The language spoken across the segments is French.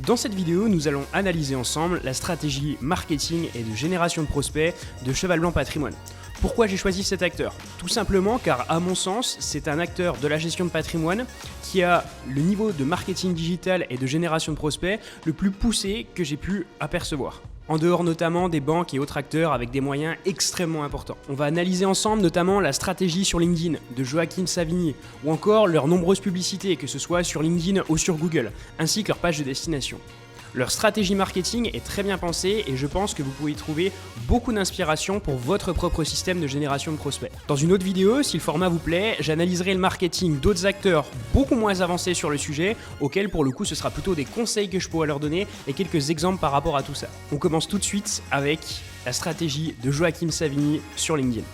Dans cette vidéo, nous allons analyser ensemble la stratégie marketing et de génération de prospects de Cheval Blanc Patrimoine. Pourquoi j'ai choisi cet acteur? Tout simplement car, à mon sens, c'est un acteur de la gestion de patrimoine qui a le niveau de marketing digital et de génération de prospects le plus poussé que j'ai pu apercevoir. En dehors notamment des banques et autres acteurs avec des moyens extrêmement importants. On va analyser ensemble notamment la stratégie sur LinkedIn de Joachim Savigny ou encore leurs nombreuses publicités, que ce soit sur LinkedIn ou sur Google, ainsi que leur page de destination. Leur stratégie marketing est très bien pensée et je pense que vous pouvez y trouver beaucoup d'inspiration pour votre propre système de génération de prospects. Dans une autre vidéo, si le format vous plaît, j'analyserai le marketing d'autres acteurs beaucoup moins avancés sur le sujet, auxquels pour le coup ce sera plutôt des conseils que je pourrais leur donner et quelques exemples par rapport à tout ça. On commence tout de suite avec la stratégie de Joachim Savigny sur LinkedIn.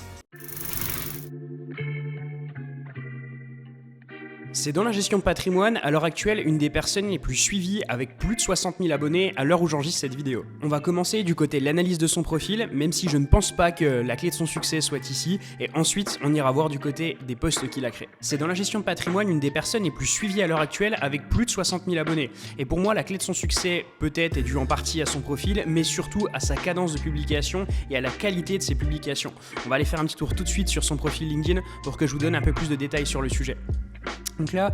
C'est dans la gestion de patrimoine, à l'heure actuelle, une des personnes les plus suivies avec plus de 60 000 abonnés à l'heure où j'enregistre cette vidéo. On va commencer du côté de l'analyse de son profil, même si je ne pense pas que la clé de son succès soit ici, et ensuite on ira voir du côté des posts qu'il a créés. C'est dans la gestion de patrimoine une des personnes les plus suivies à l'heure actuelle avec plus de 60 000 abonnés. Et pour moi, la clé de son succès peut-être est due en partie à son profil, mais surtout à sa cadence de publication et à la qualité de ses publications. On va aller faire un petit tour tout de suite sur son profil LinkedIn pour que je vous donne un peu plus de détails sur le sujet. Donc là,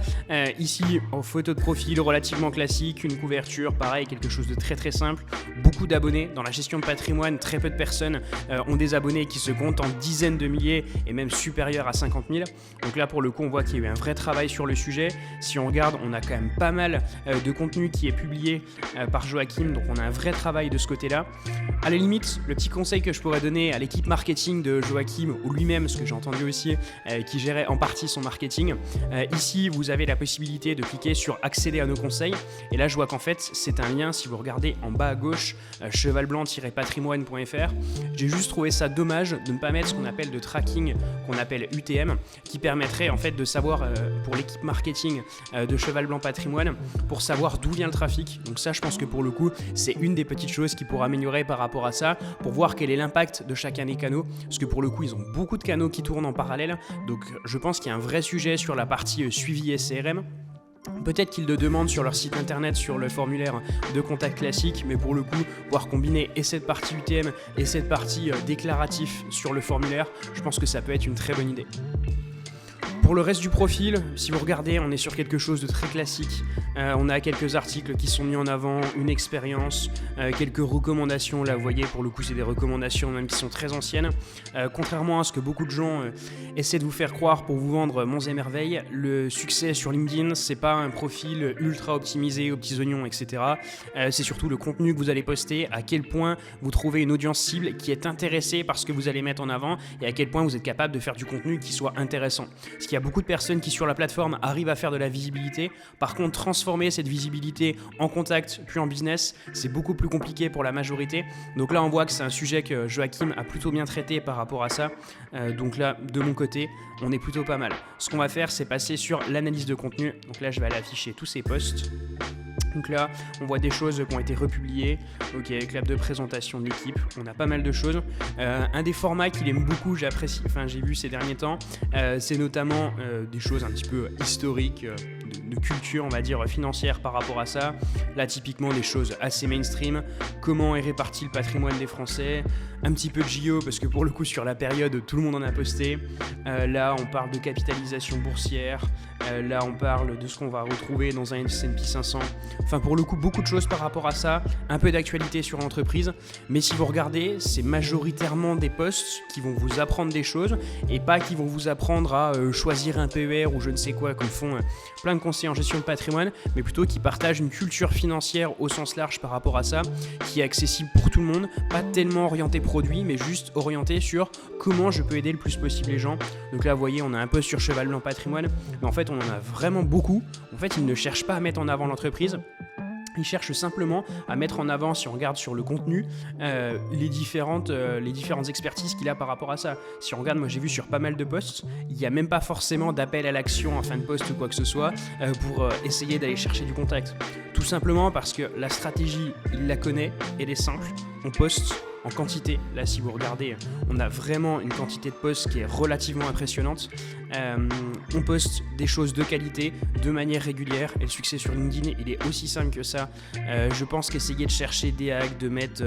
ici, en photo de profil relativement classique, une couverture, pareil, quelque chose de très très simple. Beaucoup d'abonnés dans la gestion de patrimoine, très peu de personnes ont des abonnés qui se comptent en dizaines de milliers et même supérieurs à 50 000. Donc là, pour le coup, on voit qu'il y a eu un vrai travail sur le sujet. Si on regarde, on a quand même pas mal de contenu qui est publié par Joachim, donc on a un vrai travail de ce côté-là. À la limite, le petit conseil que je pourrais donner à l'équipe marketing de Joachim, ou lui-même, ce que j'ai entendu aussi, qui gérait en partie son marketing, ici, vous avez la possibilité de cliquer sur accéder à nos conseils et là je vois qu'en fait c'est un lien, si vous regardez en bas à gauche, chevalblanc-patrimoine.fr. J'ai juste trouvé ça dommage de ne pas mettre ce qu'on appelle de tracking, qu'on appelle UTM, qui permettrait en fait de savoir pour l'équipe marketing de Cheval Blanc Patrimoine, pour savoir d'où vient le trafic. Donc ça, je pense que pour le coup c'est une des petites choses qui pourra améliorer par rapport à ça, pour voir quel est l'impact de chacun des canaux, parce que pour le coup ils ont beaucoup de canaux qui tournent en parallèle, donc je pense qu'il y a un vrai sujet sur la partie suivi SCRM. Peut-être qu'ils le demandent sur leur site internet, sur le formulaire de contact classique, mais pour le coup, voir combiner et cette partie UTM et cette partie déclaratif sur le formulaire, je pense que ça peut être une très bonne idée. Pour le reste du profil, si vous regardez, on est sur quelque chose de très classique. On a quelques articles qui sont mis en avant, une expérience, quelques recommandations. Là, vous voyez, pour le coup, c'est des recommandations même qui sont très anciennes. Contrairement à ce que beaucoup de gens essaient de vous faire croire pour vous vendre monts et merveilles, le succès sur LinkedIn, c'est pas un profil ultra optimisé aux petits oignons, etc. C'est surtout le contenu que vous allez poster, à quel point vous trouvez une audience cible qui est intéressée par ce que vous allez mettre en avant et à quel point vous êtes capable de faire du contenu qui soit intéressant. Parce qu'il y a beaucoup de personnes qui sur la plateforme arrivent à faire de la visibilité. Par contre, transformer cette visibilité en contact puis en business, c'est beaucoup plus compliqué pour la majorité. Donc là, on voit que c'est un sujet que Joachim a plutôt bien traité par rapport à ça. Donc là, de mon côté, on est plutôt pas mal. Ce qu'on va faire, c'est passer sur l'analyse de contenu. Donc là, je vais aller afficher tous ces posts. Donc là, on voit des choses qui ont été republiées, ok, clap de présentation de l'équipe, on a pas mal de choses. Un des formats qu'il aime beaucoup, j'ai vu ces derniers temps, c'est notamment des choses un petit peu historiques, de culture, on va dire, financière par rapport à ça. Là, typiquement, des choses assez mainstream. Comment est réparti le patrimoine des Français? Un petit peu de JO, parce que pour le coup, sur la période, tout le monde en a posté. Là, on parle de capitalisation boursière. Là, on parle de ce qu'on va retrouver dans un S&P 500. Enfin, pour le coup, beaucoup de choses par rapport à ça. Un peu d'actualité sur l'entreprise. Mais si vous regardez, c'est majoritairement des posts qui vont vous apprendre des choses et pas qui vont vous apprendre à choisir un PER ou je ne sais quoi, comme font plein de conseillers en gestion de patrimoine, mais plutôt qui partagent une culture financière au sens large par rapport à ça, qui est accessible pour tout le monde, pas tellement orienté produit, mais juste orienté sur comment je peux aider le plus possible les gens. Donc là, vous voyez, on a un post sur Cheval Blanc Patrimoine, mais en fait, on en a vraiment beaucoup. En fait, ils ne cherchent pas à mettre en avant l'entreprise. Il cherche simplement à mettre en avant, si on regarde sur le contenu, les différentes expertises qu'il a par rapport à ça. Si on regarde, moi j'ai vu sur pas mal de posts, il n'y a même pas forcément d'appel à l'action en fin de post ou quoi que ce soit pour essayer d'aller chercher du contact. Tout simplement parce que la stratégie, il la connaît, elle est simple. On poste, en quantité. Là, si vous regardez, on a vraiment une quantité de posts qui est relativement impressionnante. On poste des choses de qualité, de manière régulière, et le succès sur LinkedIn, il est aussi simple que ça. Je pense qu'essayer de chercher des hacks, de mettre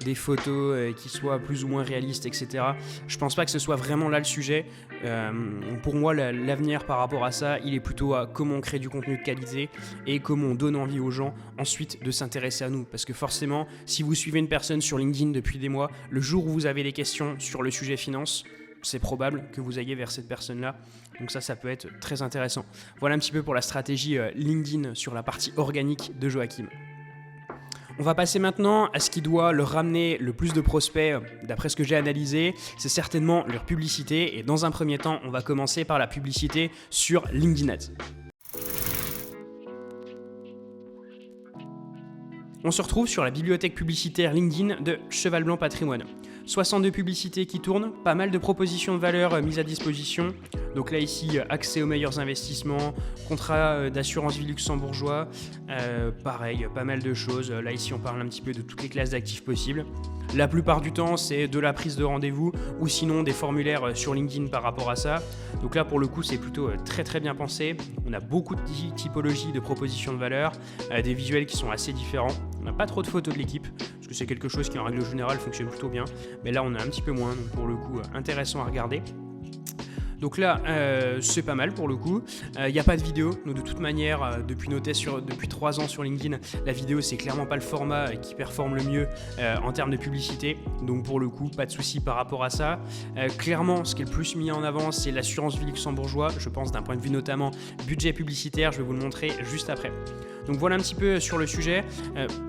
des photos qui soient plus ou moins réalistes, etc., je pense pas que ce soit vraiment là le sujet. Pour moi, l'avenir par rapport à ça, il est plutôt à comment on crée du contenu de qualité et comment on donne envie aux gens ensuite de s'intéresser à nous. Parce que forcément, si vous suivez une personne sur LinkedIn depuis des mois, le jour où vous avez des questions sur le sujet finance, c'est probable que vous ayez vers cette personne-là. Donc ça peut être très intéressant. Voilà un petit peu pour la stratégie LinkedIn sur la partie organique de Joachim. On va passer maintenant à ce qui doit leur ramener le plus de prospects, d'après ce que j'ai analysé, c'est certainement leur publicité. Et dans un premier temps, on va commencer par la publicité sur LinkedIn Ads. On se retrouve sur la bibliothèque publicitaire LinkedIn de Cheval Blanc Patrimoine. 62 publicités qui tournent, pas mal de propositions de valeur mises à disposition. Donc là ici, accès aux meilleurs investissements, contrat d'assurance vie luxembourgeois, pareil, pas mal de choses. Là ici, on parle un petit peu de toutes les classes d'actifs possibles. La plupart du temps, c'est de la prise de rendez-vous ou sinon des formulaires sur LinkedIn par rapport à ça. Donc là, pour le coup, c'est plutôt très très bien pensé. On a beaucoup de typologies de propositions de valeur, des visuels qui sont assez différents. On n'a pas trop de photos de l'équipe, parce que c'est quelque chose qui en règle générale fonctionne plutôt bien. Mais là, on a un petit peu moins, donc pour le coup, intéressant à regarder. Donc là, c'est pas mal pour le coup. Il n'y a pas de vidéo. Donc de toute manière, depuis nos tests depuis 3 ans sur LinkedIn, la vidéo, c'est clairement pas le format qui performe le mieux en termes de publicité. Donc pour le coup, pas de souci par rapport à ça. Clairement, ce qui est le plus mis en avant, c'est l'assurance vie luxembourgeois. Je pense d'un point de vue notamment budget publicitaire. Je vais vous le montrer juste après. Donc voilà un petit peu sur le sujet.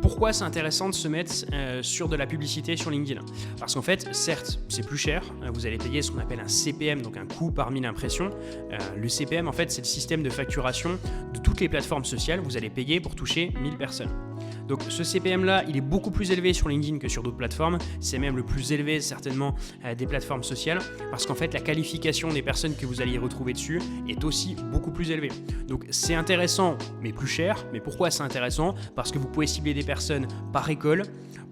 Pourquoi c'est intéressant de se mettre sur de la publicité sur LinkedIn ? Parce qu'en fait, certes, c'est plus cher. Vous allez payer ce qu'on appelle un CPM, donc un coût par 1000 impressions. Le CPM, en fait, c'est le système de facturation de toutes les plateformes sociales. Vous allez payer pour toucher 1000 personnes. Donc ce CPM-là, il est beaucoup plus élevé sur LinkedIn que sur d'autres plateformes. C'est même le plus élevé certainement des plateformes sociales parce qu'en fait, la qualification des personnes que vous allez y retrouver dessus est aussi beaucoup plus élevée. Donc c'est intéressant, mais plus cher. Mais pourquoi c'est intéressant ? Parce que vous pouvez cibler des personnes par école,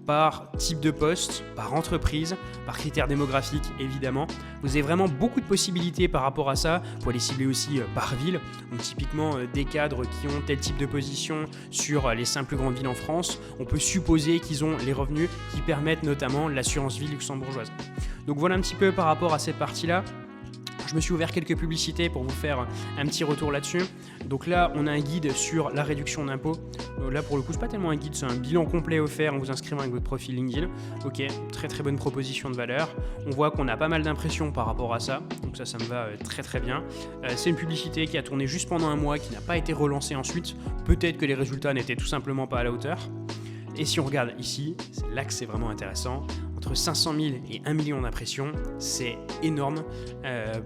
par type de poste, par entreprise, par critères démographiques évidemment. Vous avez vraiment beaucoup de possibilités par rapport à ça. Vous pouvez les cibler aussi par ville. Donc typiquement des cadres qui ont tel type de position sur les 5 plus grandes villes en France, on peut supposer qu'ils ont les revenus qui permettent notamment l'assurance vie luxembourgeoise. Donc voilà un petit peu par rapport à cette partie-là. Je me suis ouvert quelques publicités pour vous faire un petit retour là-dessus. Donc là, on a un guide sur la réduction d'impôts. Là, pour le coup, c'est pas tellement un guide, c'est un bilan complet offert en vous inscrivant avec votre profil LinkedIn. Ok, très très bonne proposition de valeur. On voit qu'on a pas mal d'impressions par rapport à ça. Donc ça me va très très bien. C'est une publicité qui a tourné juste pendant un mois, qui n'a pas été relancée ensuite. Peut-être que les résultats n'étaient tout simplement pas à la hauteur. Et si on regarde ici, c'est là que c'est vraiment intéressant. Entre 500 000 et 1 million d'impressions, c'est énorme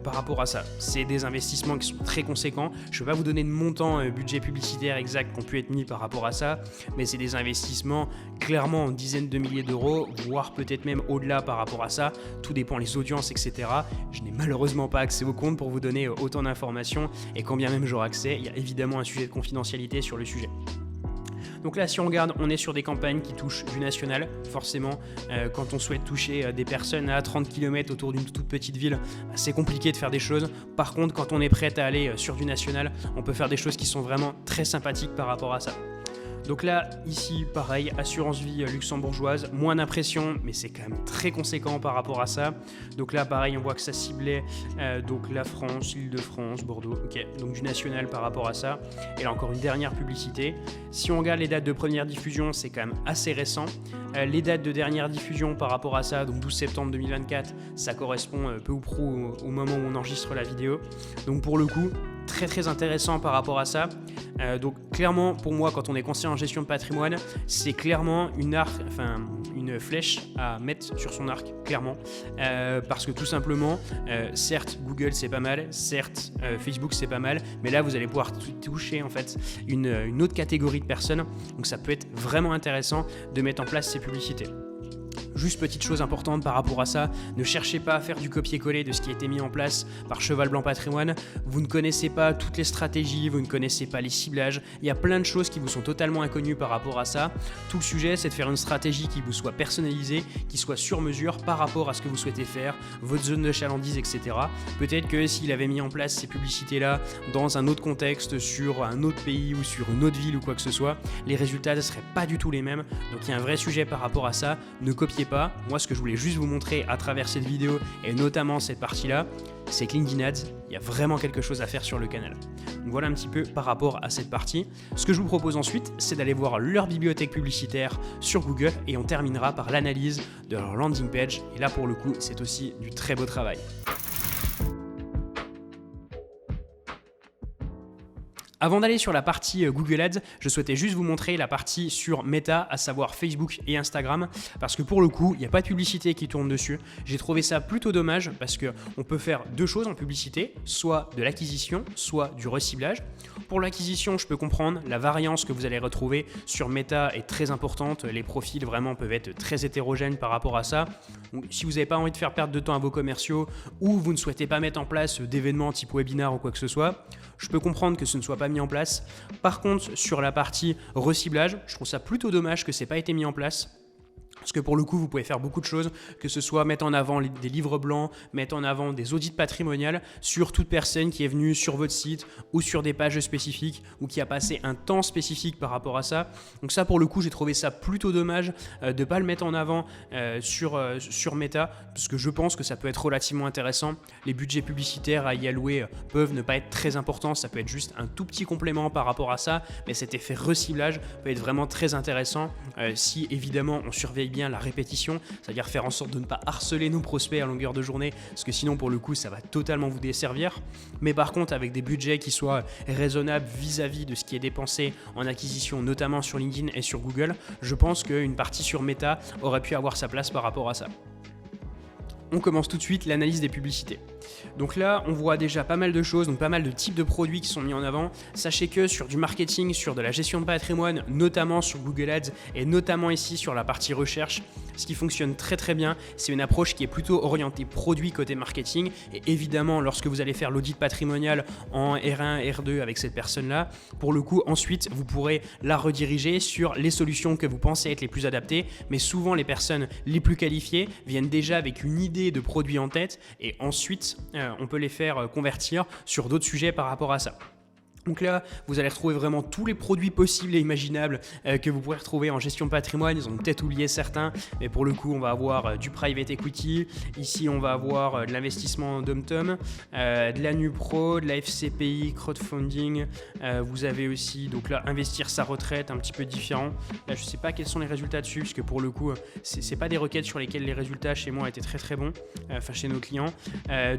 par rapport à ça. C'est des investissements qui sont très conséquents. Je ne vais pas vous donner de montant budget publicitaire exact qui ont pu être mis par rapport à ça, mais c'est des investissements clairement en dizaines de milliers d'euros, voire peut-être même au-delà par rapport à ça. Tout dépend des audiences, etc. Je n'ai malheureusement pas accès au compte pour vous donner autant d'informations, et quand bien même j'aurai accès, il y a évidemment un sujet de confidentialité sur le sujet. Donc là, si on regarde, on est sur des campagnes qui touchent du national. Forcément, quand on souhaite toucher des personnes à 30 km autour d'une toute petite ville, c'est compliqué de faire des choses. Par contre, quand on est prêt à aller sur du national, on peut faire des choses qui sont vraiment très sympathiques par rapport à ça. Donc là, ici, pareil, assurance vie luxembourgeoise, moins d'impression, mais c'est quand même très conséquent par rapport à ça. Donc là, pareil, on voit que ça ciblait donc la France, l'Île-de-France, Bordeaux, ok, donc du national par rapport à ça. Et là, encore une dernière publicité. Si on regarde les dates de première diffusion, c'est quand même assez récent. Les dates de dernière diffusion par rapport à ça, donc 12 septembre 2024, ça correspond peu ou prou au moment où on enregistre la vidéo. Donc pour le coup, très très intéressant par rapport à ça. Donc clairement, pour moi, quand on est conseiller en gestion de patrimoine, c'est clairement une flèche à mettre sur son arc, clairement. Parce que tout simplement, certes, Google c'est pas mal, certes, Facebook c'est pas mal, mais là vous allez pouvoir toucher en fait une autre catégorie de personnes. Donc ça peut être vraiment intéressant de mettre en place ces publicités. Juste petite chose importante par rapport à ça, ne cherchez pas à faire du copier-coller de ce qui a été mis en place par Cheval Blanc Patrimoine. Vous ne connaissez pas toutes les stratégies, vous ne connaissez pas les ciblages. Il y a plein de choses qui vous sont totalement inconnues par rapport à ça. Tout le sujet, c'est de faire une stratégie qui vous soit personnalisée, qui soit sur mesure par rapport à ce que vous souhaitez faire, votre zone de chalandise, etc. Peut-être que s'il avait mis en place ces publicités-là dans un autre contexte, sur un autre pays ou sur une autre ville ou quoi que ce soit, les résultats ne seraient pas du tout les mêmes. Donc il y a un vrai sujet par rapport à ça. Ne copiez pas. Moi, ce que je voulais juste vous montrer à travers cette vidéo et notamment cette partie-là, c'est que LinkedIn Ads, il y a vraiment quelque chose à faire sur le canal. Donc voilà un petit peu par rapport à cette partie. Ce que je vous propose ensuite, c'est d'aller voir leur bibliothèque publicitaire sur Google et on terminera par l'analyse de leur landing page. Et là, pour le coup, c'est aussi du très beau travail. Avant d'aller sur la partie Google Ads, je souhaitais juste vous montrer la partie sur Meta, à savoir Facebook et Instagram, parce que pour le coup, il n'y a pas de publicité qui tourne dessus. J'ai trouvé ça plutôt dommage parce qu'on peut faire deux choses en publicité, soit de l'acquisition, soit du reciblage. Pour l'acquisition, je peux comprendre, la variance que vous allez retrouver sur Meta est très importante, les profils vraiment peuvent être très hétérogènes par rapport à ça. Donc, si vous n'avez pas envie de faire perdre de temps à vos commerciaux ou vous ne souhaitez pas mettre en place d'événements type webinar ou quoi que ce soit, je peux comprendre que ce ne soit pas mis en place. Par contre, sur la partie reciblage, je trouve ça plutôt dommage que ce n'ait pas été mis en place. Parce que pour le coup, vous pouvez faire beaucoup de choses, que ce soit mettre en avant des livres blancs, mettre en avant des audits patrimoniales sur toute personne qui est venue sur votre site ou sur des pages spécifiques ou qui a passé un temps spécifique par rapport à ça. Donc ça, pour le coup, j'ai trouvé ça plutôt dommage de ne pas le mettre en avant sur Meta, parce que je pense que ça peut être relativement intéressant. Les budgets publicitaires à y allouer peuvent ne pas être très importants, ça peut être juste un tout petit complément par rapport à ça, mais cet effet reciblage peut être vraiment très intéressant si évidemment on surveille bien la répétition, c'est-à-dire faire en sorte de ne pas harceler nos prospects à longueur de journée, parce que sinon pour le coup ça va totalement vous desservir. Mais par contre avec des budgets qui soient raisonnables vis-à-vis de ce qui est dépensé en acquisition, notamment sur LinkedIn et sur Google, je pense qu'une partie sur Meta aurait pu avoir sa place par rapport à ça. On commence tout de suite l'analyse des publicités. Donc là, on voit déjà pas mal de choses, donc pas mal de types de produits qui sont mis en avant. Sachez que sur du marketing, sur de la gestion de patrimoine, notamment sur Google Ads et notamment ici sur la partie recherche, ce qui fonctionne très très bien, c'est une approche qui est plutôt orientée produit côté marketing. Et évidemment, lorsque vous allez faire l'audit patrimonial en R1, R2 avec cette personne-là, pour le coup, ensuite, vous pourrez la rediriger sur les solutions que vous pensez être les plus adaptées. Mais souvent, les personnes les plus qualifiées viennent déjà avec une idée de produit en tête et ensuite, on peut les faire convertir sur d'autres sujets par rapport à ça. Donc là, vous allez retrouver vraiment tous les produits possibles et imaginables que vous pourrez retrouver en gestion de patrimoine. Ils ont peut-être oublié certains, mais pour le coup, on va avoir du private equity. Ici, on va avoir de l'investissement en dom-tom, de la NuPro, de la FCPI, crowdfunding. Vous avez aussi, donc là, investir sa retraite, un petit peu différent. Là, je ne sais pas quels sont les résultats dessus, parce que pour le coup, c'est pas des requêtes sur lesquelles les résultats chez moi étaient très très bons, enfin chez nos clients.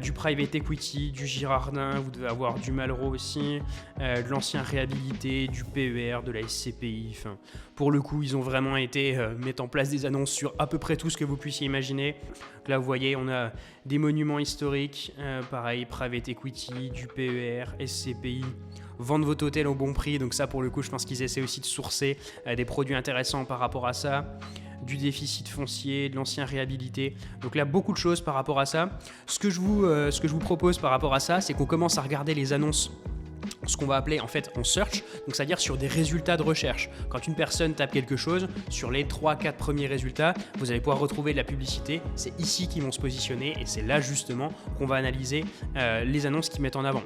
Du private equity, du Girardin, vous devez avoir du Malraux aussi. De l'ancien réhabilité, du PER, de la SCPI. Enfin, pour le coup, ils ont vraiment été mettre en place des annonces sur à peu près tout ce que vous puissiez imaginer. Donc là, vous voyez, on a des monuments historiques, pareil, private equity, du PER, SCPI. Vendre votre hôtel au bon prix. Donc ça, pour le coup, je pense qu'ils essaient aussi de sourcer des produits intéressants par rapport à ça. Du déficit foncier, de l'ancien réhabilité. Donc là, beaucoup de choses par rapport à ça. Ce que je vous propose par rapport à ça, c'est qu'on commence à regarder les annonces, ce qu'on va appeler en fait en search, donc c'est-à-dire sur des résultats de recherche. Quand une personne tape quelque chose, sur les 3-4 premiers résultats, vous allez pouvoir retrouver de la publicité. C'est ici qu'ils vont se positionner et c'est là justement qu'on va analyser les annonces qu'ils mettent en avant.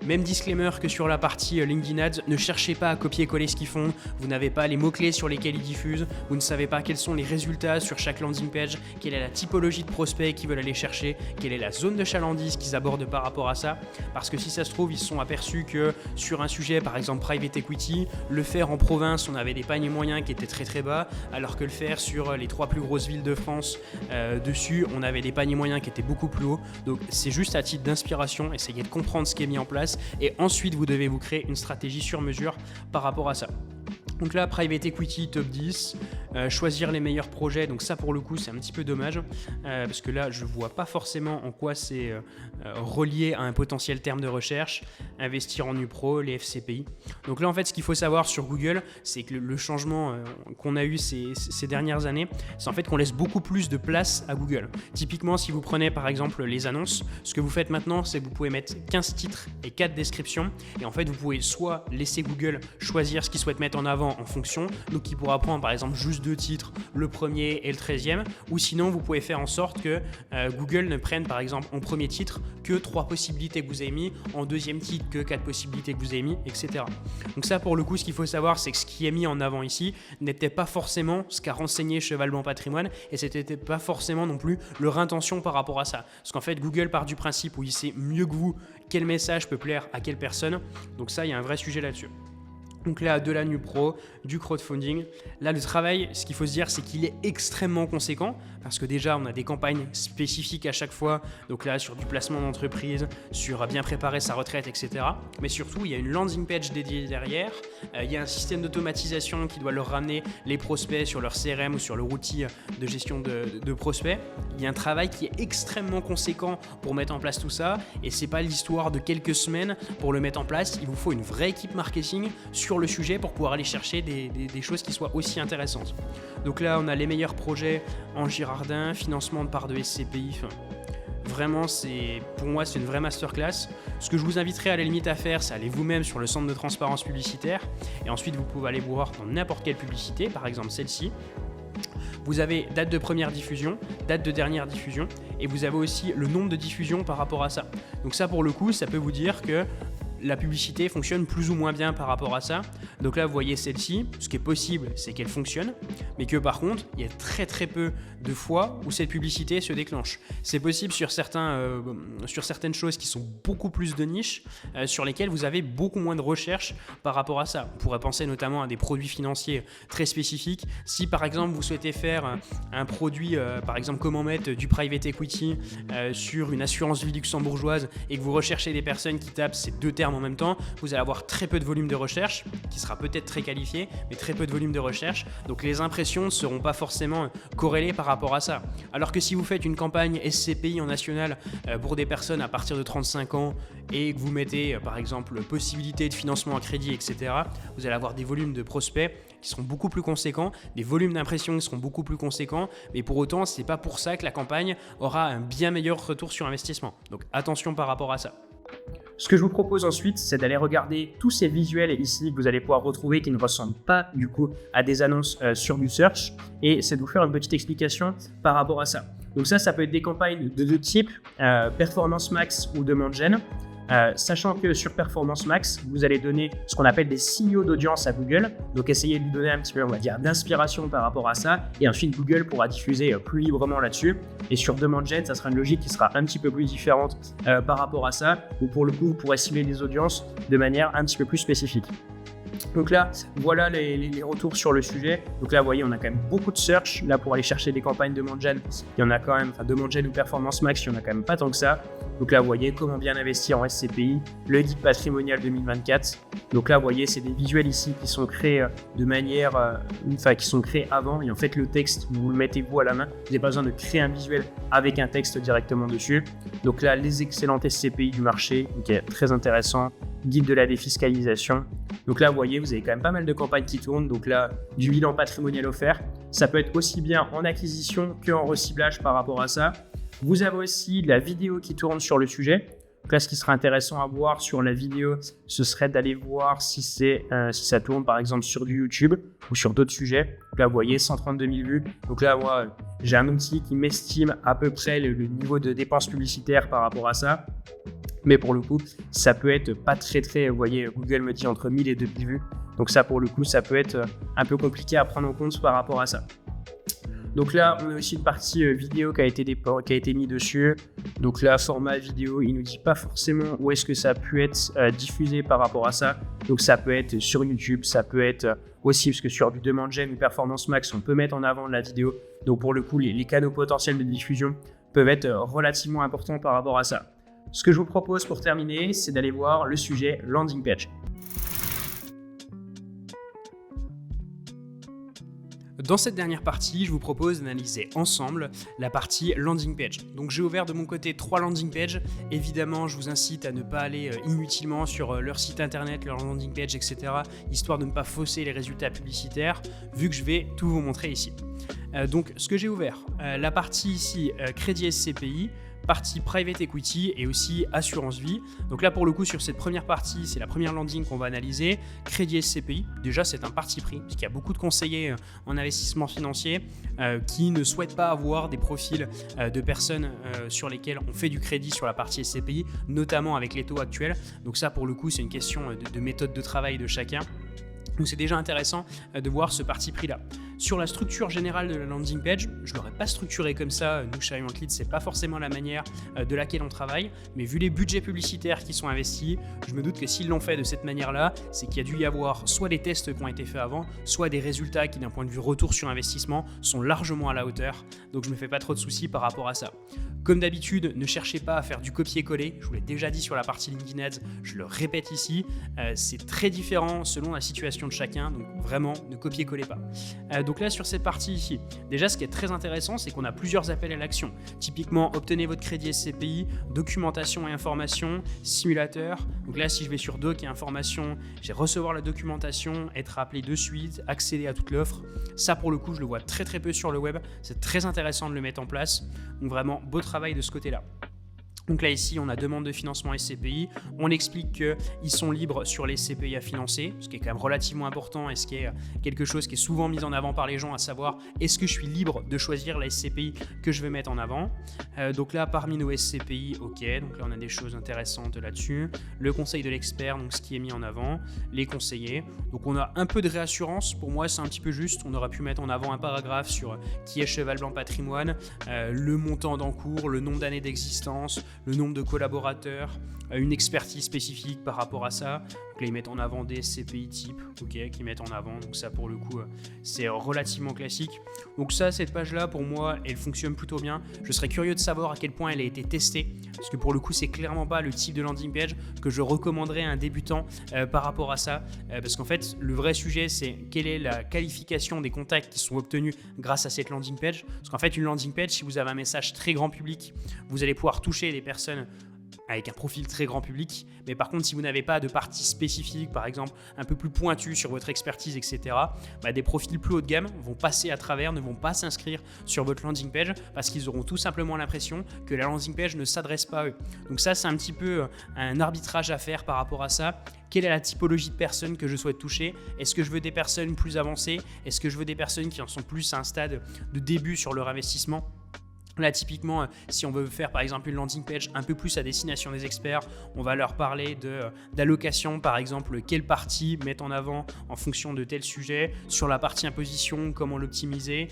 Même disclaimer que sur la partie LinkedIn Ads, ne cherchez pas à copier-coller ce qu'ils font. Vous n'avez pas les mots-clés sur lesquels ils diffusent. Vous ne savez pas quels sont les résultats sur chaque landing page, quelle est la typologie de prospects qu'ils veulent aller chercher, quelle est la zone de chalandise qu'ils abordent par rapport à ça. Parce que si ça se trouve, ils se sont aperçus que sur un sujet, par exemple private equity, le faire en province, on avait des paniers moyens qui étaient très très bas, alors que le faire sur les 3 plus grosses villes de France, dessus, on avait des paniers moyens qui étaient beaucoup plus hauts. Donc c'est juste à titre d'inspiration, essayez de comprendre ce qui est mis en place et ensuite vous devez vous créer une stratégie sur mesure par rapport à ça. Donc là, private equity top 10, choisir les meilleurs projets, donc ça pour le coup c'est un petit peu dommage, parce que là je vois pas forcément en quoi c'est relié à un potentiel terme de recherche, investir en UPRO, les FCPI. Donc là en fait ce qu'il faut savoir sur Google, c'est que le changement qu'on a eu ces dernières années, c'est en fait qu'on laisse beaucoup plus de place à Google. Typiquement si vous prenez par exemple les annonces, ce que vous faites maintenant c'est que vous pouvez mettre 15 titres et 4 descriptions, et en fait vous pouvez soit laisser Google choisir ce qu'il souhaite mettre en avant en fonction, donc il pourra prendre par exemple juste 2 titres, le premier et le 13e, ou sinon vous pouvez faire en sorte que Google ne prenne par exemple en premier titre que 3 possibilités que vous avez mis, en deuxième titre que 4 possibilités que vous avez mis, etc. Donc ça pour le coup ce qu'il faut savoir c'est que ce qui est mis en avant ici n'était pas forcément ce qu'a renseigné Cheval Blanc Patrimoine, et c'était pas forcément non plus leur intention par rapport à ça. Parce qu'en fait Google part du principe où il sait mieux que vous quel message peut plaire à quelle personne, donc ça il y a un vrai sujet là-dessus. Donc là, de la NuPro, du crowdfunding. Là, le travail, ce qu'il faut se dire, c'est qu'il est extrêmement conséquent parce que déjà, on a des campagnes spécifiques à chaque fois. Donc là, sur du placement d'entreprise, sur bien préparer sa retraite, etc. Mais surtout, il y a une landing page dédiée derrière. Il y a un système d'automatisation qui doit leur ramener les prospects sur leur CRM ou sur leur outil de gestion de prospects. Il y a un travail qui est extrêmement conséquent pour mettre en place tout ça. Et c'est pas l'histoire de quelques semaines pour le mettre en place. Il vous faut une vraie équipe marketing sur le sujet pour pouvoir aller chercher des choses qui soient aussi intéressantes. Donc là, on a les meilleurs projets en Girardin, financement de part de SCPI. Vraiment, pour moi, c'est une vraie masterclass. Ce que je vous inviterai à la limite à faire, c'est aller vous-même sur le centre de transparence publicitaire. Et ensuite, vous pouvez aller voir dans n'importe quelle publicité, par exemple celle-ci. Vous avez date de première diffusion, date de dernière diffusion, et vous avez aussi le nombre de diffusions par rapport à ça. Donc ça, pour le coup, ça peut vous dire que la publicité fonctionne plus ou moins bien par rapport à ça. Donc là, vous voyez celle-ci, ce qui est possible, c'est qu'elle fonctionne, mais que par contre, il y a très très peu de fois où cette publicité se déclenche. C'est possible sur certaines choses qui sont beaucoup plus de niche, sur lesquelles vous avez beaucoup moins de recherche par rapport à ça. On pourrait penser notamment à des produits financiers très spécifiques. Si par exemple, vous souhaitez faire un produit, par exemple, comment mettre du private equity sur une assurance vie luxembourgeoise et que vous recherchez des personnes qui tapent ces deux termes en même temps, vous allez avoir très peu de volume de recherche, qui sera peut-être très qualifié, mais très peu de volume de recherche. Donc les impressions ne seront pas forcément corrélées par rapport à ça. Alors que si vous faites une campagne SCPI en national pour des personnes à partir de 35 ans et que vous mettez par exemple possibilité de financement à crédit, etc., vous allez avoir des volumes de prospects qui seront beaucoup plus conséquents, des volumes d'impressions qui seront beaucoup plus conséquents, mais pour autant, c'est pas pour ça que la campagne aura un bien meilleur retour sur investissement. Donc attention par rapport à ça. Ce que je vous propose ensuite, c'est d'aller regarder tous ces visuels ici que vous allez pouvoir retrouver qui ne ressemblent pas du coup à des annonces sur du search, et c'est de vous faire une petite explication par rapport à ça. Donc ça peut être des campagnes de deux types, Performance Max ou Demande Gen. Sachant que sur Performance Max, vous allez donner ce qu'on appelle des signaux d'audience à Google. Donc essayez de lui donner un petit peu, on va dire, d'inspiration par rapport à ça. Et ensuite, Google pourra diffuser plus librement là-dessus. Et sur Demande Gen, ça sera une logique qui sera un petit peu plus différente par rapport à ça. Où pour le coup, vous pourrez cibler les audiences de manière un petit peu plus spécifique. Donc là, voilà les retours sur le sujet. Donc là, vous voyez, on a quand même beaucoup de search. Là, pour aller chercher des campagnes Demande Gen, il y en a quand même, Demande Gen ou Performance Max, il y en a quand même pas tant que ça. Donc là, vous voyez comment bien investir en SCPI, le guide patrimonial 2024. Donc là, vous voyez, c'est des visuels ici qui sont créés de manière, qui sont créés avant. Et en fait, le texte, vous le mettez vous à la main. Vous n'avez pas besoin de créer un visuel avec un texte directement dessus. Donc là, les excellentes SCPI du marché, donc très intéressant. Guide de la défiscalisation. Donc là, vous voyez, vous avez quand même pas mal de campagnes qui tournent. Donc là, du bilan patrimonial offert. Ça peut être aussi bien en acquisition qu'en reciblage par rapport à ça. Vous avez aussi la vidéo qui tourne sur le sujet. Donc là, ce qui serait intéressant à voir sur la vidéo, ce serait d'aller voir si ça tourne par exemple sur du YouTube ou sur d'autres sujets. Donc là, vous voyez, 132 000 vues. Donc là, moi, j'ai un outil qui m'estime à peu près le niveau de dépenses publicitaires par rapport à ça. Mais pour le coup, ça peut être pas très, vous voyez, Google me dit entre 1000 et 2000 vues. Donc ça, pour le coup, ça peut être un peu compliqué à prendre en compte par rapport à ça. Donc là, on a aussi une partie vidéo qui a été mise dessus. Donc là, format vidéo, il ne nous dit pas forcément où est-ce que ça a pu être diffusé par rapport à ça. Donc ça peut être sur YouTube, ça peut être aussi, parce que sur du Demande Gen ou Performance Max, on peut mettre en avant la vidéo. Donc pour le coup, les canaux potentiels de diffusion peuvent être relativement importants par rapport à ça. Ce que je vous propose pour terminer, c'est d'aller voir le sujet landing page. Dans cette dernière partie, je vous propose d'analyser ensemble la partie landing page. Donc j'ai ouvert de mon côté 3 landing pages. Évidemment, je vous incite à ne pas aller inutilement sur leur site internet, leur landing page, etc. histoire de ne pas fausser les résultats publicitaires, vu que je vais tout vous montrer ici. Donc ce que j'ai ouvert, la partie ici crédit SCPI, partie private equity et aussi assurance vie. Donc là pour le coup sur cette première partie, c'est la première landing qu'on va analyser. Crédit SCPI, déjà c'est un parti pris, parce qu'il y a beaucoup de conseillers en investissement financier qui ne souhaitent pas avoir des profils de personnes sur lesquelles on fait du crédit sur la partie SCPI, notamment avec les taux actuels. Donc ça pour le coup c'est une question de méthode de travail de chacun. Donc c'est déjà intéressant de voir ce parti pris là. Sur la structure générale de la landing page, je ne l'aurais pas structuré comme ça. Nous, chez Iron Lead, ce n'est pas forcément la manière de laquelle on travaille. Mais vu les budgets publicitaires qui sont investis, je me doute que s'ils l'ont fait de cette manière-là, c'est qu'il y a dû y avoir soit des tests qui ont été faits avant, soit des résultats qui, d'un point de vue retour sur investissement, sont largement à la hauteur. Donc je ne me fais pas trop de soucis par rapport à ça. Comme d'habitude, ne cherchez pas à faire du copier-coller. Je vous l'ai déjà dit sur la partie LinkedIn Ads, je le répète ici. C'est très différent selon la situation de chacun. Donc vraiment, ne copiez-collez pas. Donc là, sur cette partie ici, déjà, ce qui est très intéressant, c'est qu'on a plusieurs appels à l'action. Typiquement, obtenez votre crédit SCPI, documentation et information, simulateur. Donc là, si je vais sur doc et information, j'ai recevoir la documentation, être appelé de suite, accéder à toute l'offre. Ça, pour le coup, je le vois très très peu sur le web. C'est très intéressant de le mettre en place. Donc vraiment, beau travail de ce côté-là. Donc là ici on a demande de financement SCPI, on explique qu'ils sont libres sur les SCPI à financer, ce qui est quand même relativement important et ce qui est quelque chose qui est souvent mis en avant par les gens, à savoir est-ce que je suis libre de choisir la SCPI que je veux mettre en avant. Donc là parmi nos SCPI, ok, donc là on a des choses intéressantes là-dessus, le conseil de l'expert, donc ce qui est mis en avant, les conseillers, donc on a un peu de réassurance, pour moi c'est un petit peu juste, on aurait pu mettre en avant un paragraphe sur qui est Cheval Blanc Patrimoine, le montant d'encours, le nombre d'années d'existence, le nombre de collaborateurs, une expertise spécifique par rapport à ça. Donc là, ils mettent en avant des SCPI type, ok, qui mettent en avant. Donc ça, pour le coup, c'est relativement classique. Donc ça, cette page-là, pour moi, elle fonctionne plutôt bien. Je serais curieux de savoir à quel point elle a été testée, parce que pour le coup, c'est clairement pas le type de landing page que je recommanderais à un débutant par rapport à ça. Parce qu'en fait, le vrai sujet, c'est quelle est la qualification des contacts qui sont obtenus grâce à cette landing page. Parce qu'en fait, une landing page, si vous avez un message très grand public, vous allez pouvoir toucher des personnes avec un profil très grand public, mais par contre si vous n'avez pas de partie spécifique, par exemple un peu plus pointue sur votre expertise, etc., des profils plus haut de gamme vont passer à travers, ne vont pas s'inscrire sur votre landing page parce qu'ils auront tout simplement l'impression que la landing page ne s'adresse pas à eux. Donc ça c'est un petit peu un arbitrage à faire par rapport à ça. Quelle est la typologie de personnes que je souhaite toucher? Est-ce que je veux des personnes plus avancées? Est-ce que je veux des personnes qui en sont plus à un stade de début sur leur investissement? Là, typiquement, si on veut faire par exemple une landing page un peu plus à destination des experts, on va leur parler d'allocation, par exemple, quelle partie mettre en avant en fonction de tel sujet, sur la partie imposition, comment l'optimiser.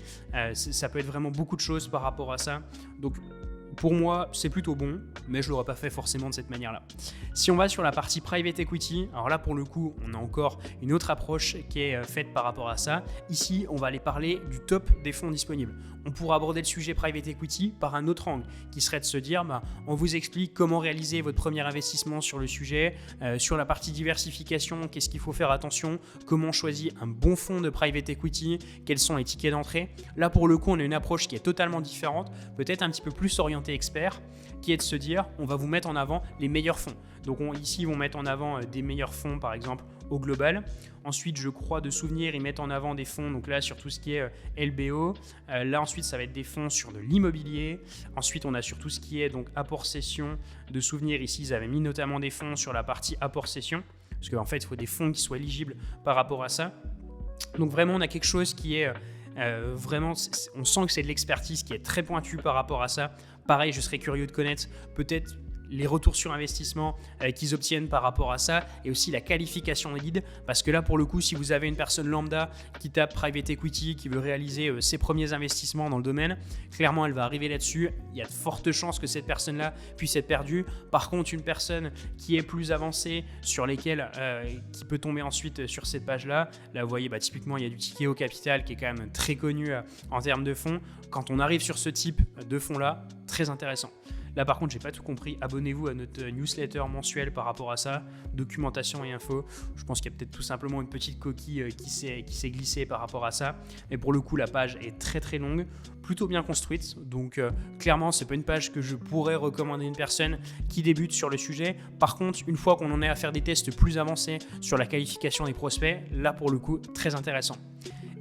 Ça peut être vraiment beaucoup de choses par rapport à ça. Donc, pour moi, c'est plutôt bon, mais je ne l'aurais pas fait forcément de cette manière-là. Si on va sur la partie private equity, alors là, pour le coup, on a encore une autre approche qui est faite par rapport à ça. Ici, on va aller parler du top des fonds disponibles. On pourra aborder le sujet private equity par un autre angle, qui serait de se dire, on vous explique comment réaliser votre premier investissement sur le sujet, sur la partie diversification, qu'est-ce qu'il faut faire attention, comment choisir un bon fonds de private equity, quels sont les tickets d'entrée. Là, pour le coup, on a une approche qui est totalement différente, peut-être un petit peu plus orientée expert, qui est de se dire on va vous mettre en avant les meilleurs fonds. Donc ici ils vont mettre en avant des meilleurs fonds par exemple au global. Ensuite je crois de souvenir ils mettent en avant des fonds donc là sur tout ce qui est LBO. Là ensuite ça va être des fonds sur de l'immobilier. Ensuite on a sur tout ce qui est donc apport cession. De souvenir ici ils avaient mis notamment des fonds sur la partie apport cession parce qu'en fait il faut des fonds qui soient éligibles par rapport à ça. Donc vraiment on a quelque chose qui est vraiment, on sent que c'est de l'expertise qui est très pointue par rapport à ça. Pareil, je serais curieux de connaître peut-être les retours sur investissement qu'ils obtiennent par rapport à ça et aussi la qualification des leads parce que là pour le coup si vous avez une personne lambda qui tape private equity qui veut réaliser ses premiers investissements dans le domaine, clairement elle va arriver là-dessus, il y a de fortes chances que cette personne-là puisse être perdue. Par contre une personne qui est plus avancée sur lesquelles qui peut tomber ensuite sur cette page-là, là vous voyez typiquement il y a du ticket au capital qui est quand même très connu en termes de fonds. Quand on arrive sur ce type de fonds-là, très intéressant. Là par contre j'ai pas tout compris, abonnez-vous à notre newsletter mensuel par rapport à ça, documentation et info. Je pense qu'il y a peut-être tout simplement une petite coquille qui s'est glissée par rapport à ça, mais pour le coup la page est très très longue, plutôt bien construite, donc clairement c'est pas une page que je pourrais recommander à une personne qui débute sur le sujet. Par contre, une fois qu'on en est à faire des tests plus avancés sur la qualification des prospects, là pour le coup très intéressant.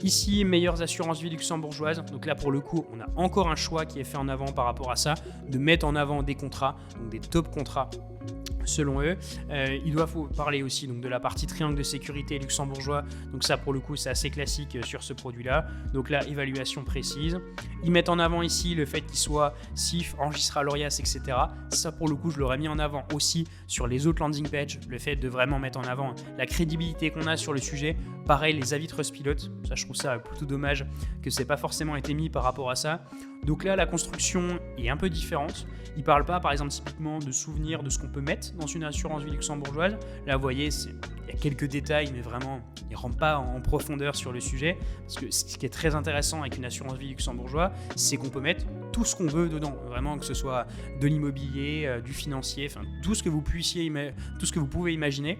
Ici, meilleures assurances vie luxembourgeoises. Donc là, pour le coup, on a encore un choix qui est fait en avant par rapport à ça, de mettre en avant des contrats, donc des top contrats selon eux. Ils doivent parler aussi donc, de la partie triangle de sécurité luxembourgeois. Donc ça, pour le coup, c'est assez classique sur ce produit-là. Donc là, évaluation précise. Ils mettent en avant ici le fait qu'il soit CIF, enregistré à l'ORIAS, etc. Ça, pour le coup, je l'aurais mis en avant aussi sur les autres landing pages. Le fait de vraiment mettre en avant la crédibilité qu'on a sur le sujet. Pareil, les avis Trustpilot. Ça, je trouve ça plutôt dommage que ce n'ait pas forcément été mis par rapport à ça. Donc là, la construction est un peu différente. Ils ne parlent pas, par exemple, typiquement de souvenirs de ce qu'on peut mettre dans une assurance vie luxembourgeoise. Là, vous voyez, il y a quelques détails, mais vraiment, ils ne rentrent pas en profondeur sur le sujet. Parce que ce qui est très intéressant avec une assurance vie luxembourgeoise, c'est qu'on peut mettre tout ce qu'on veut dedans. Vraiment, que ce soit de l'immobilier, du financier, enfin, tout ce que vous pouvez imaginer.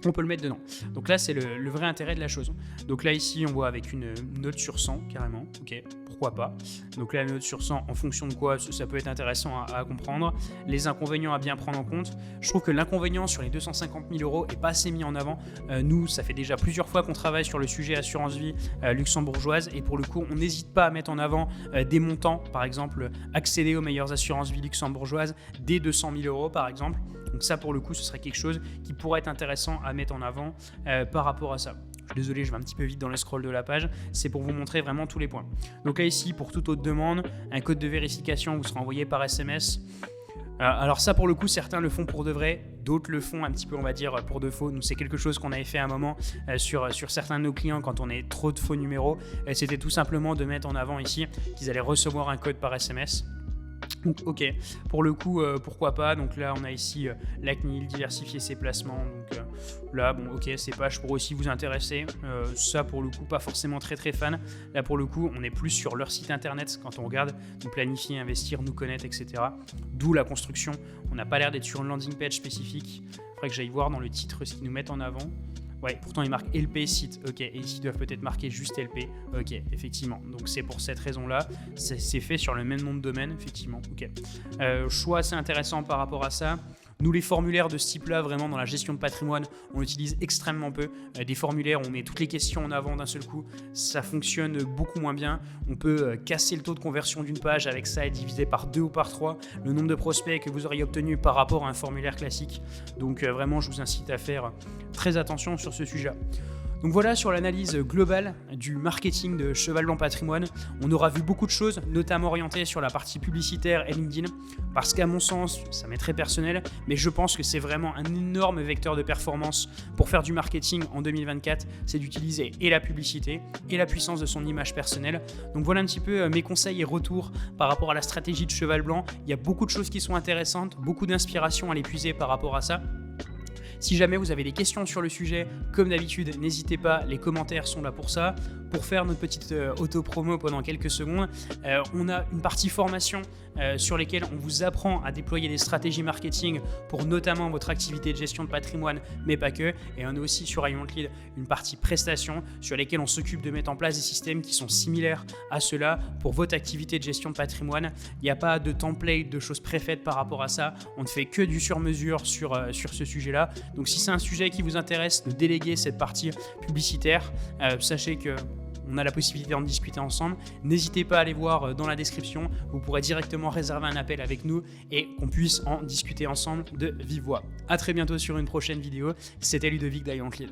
On peut le mettre dedans. Donc là, c'est le vrai intérêt de la chose. Donc là, ici, on voit avec une note sur 100, carrément. Ok, pourquoi pas. Donc là, la note sur 100, en fonction de quoi, ça peut être intéressant à comprendre. Les inconvénients à bien prendre en compte. Je trouve que l'inconvénient sur les 250 000 euros n'est pas assez mis en avant. Nous, ça fait déjà plusieurs fois qu'on travaille sur le sujet assurance vie luxembourgeoise. Et pour le coup, on n'hésite pas à mettre en avant des montants. Par exemple, accéder aux meilleures assurances vie luxembourgeoises dès 200 000 euros, par exemple. Donc ça, pour le coup, ce serait quelque chose qui pourrait être intéressant à mettre en avant par rapport à ça. Désolé, je vais un petit peu vite dans le scroll de la page. C'est pour vous montrer vraiment tous les points. Donc là, ici, pour toute autre demande, un code de vérification vous sera envoyé par SMS. Alors ça, pour le coup, certains le font pour de vrai. D'autres le font un petit peu, on va dire, pour de faux. Nous, c'est quelque chose qu'on avait fait à un moment sur certains de nos clients quand on a trop de faux numéros. C'était tout simplement de mettre en avant ici qu'ils allaient recevoir un code par SMS. Donc ok, pour le coup, pourquoi pas. Donc là, on a ici la CNIL, diversifier ses placements. Donc là, bon, ok, ces pages pourraient aussi vous intéresser. Ça, pour le coup, pas forcément très très fan. Là, pour le coup, on est plus sur leur site internet quand on regarde. Donc planifier, investir, nous connaître, etc. D'où la construction. On n'a pas l'air d'être sur une landing page spécifique. Il faudrait que j'aille voir dans le titre ce qu'ils nous mettent en avant. Ouais, pourtant ils marquent LP site, ok, et ici ils doivent peut-être marquer juste LP, ok, effectivement, donc c'est pour cette raison-là, c'est fait sur le même nom de domaine, effectivement, ok. Choix assez intéressant par rapport à ça. Nous, les formulaires de ce type-là, vraiment dans la gestion de patrimoine, on utilise extrêmement peu. Des formulaires, on met toutes les questions en avant d'un seul coup. Ça fonctionne beaucoup moins bien. On peut casser le taux de conversion d'une page avec ça et diviser par 2 ou par 3 le nombre de prospects que vous auriez obtenu par rapport à un formulaire classique. Donc vraiment, je vous incite à faire très attention sur ce sujet-là. Donc voilà sur l'analyse globale du marketing de Cheval Blanc Patrimoine. On aura vu beaucoup de choses, notamment orientées sur la partie publicitaire et LinkedIn, parce qu'à mon sens, ça m'est très personnel, mais je pense que c'est vraiment un énorme vecteur de performance pour faire du marketing en 2024, c'est d'utiliser et la publicité et la puissance de son image personnelle. Donc voilà un petit peu mes conseils et retours par rapport à la stratégie de Cheval Blanc. Il y a beaucoup de choses qui sont intéressantes, beaucoup d'inspiration à l'épuiser par rapport à ça. Si jamais vous avez des questions sur le sujet, comme d'habitude, n'hésitez pas, les commentaires sont là pour ça. Pour faire notre petite auto-promo pendant quelques secondes, on a une partie formation sur lesquelles on vous apprend à déployer des stratégies marketing pour notamment votre activité de gestion de patrimoine, mais pas que. Et on a aussi sur IonClear une partie prestations sur lesquelles on s'occupe de mettre en place des systèmes qui sont similaires à ceux-là pour votre activité de gestion de patrimoine. Il n'y a pas de template, de choses préfaites par rapport à ça. On ne fait que du sur-mesure sur ce sujet-là. Donc si c'est un sujet qui vous intéresse de déléguer cette partie publicitaire, sachez que on a la possibilité d'en discuter ensemble. N'hésitez pas à aller voir dans la description. Vous pourrez directement réserver un appel avec nous et qu'on puisse en discuter ensemble de vive voix. À très bientôt sur une prochaine vidéo. C'était Ludovic d'IonClear.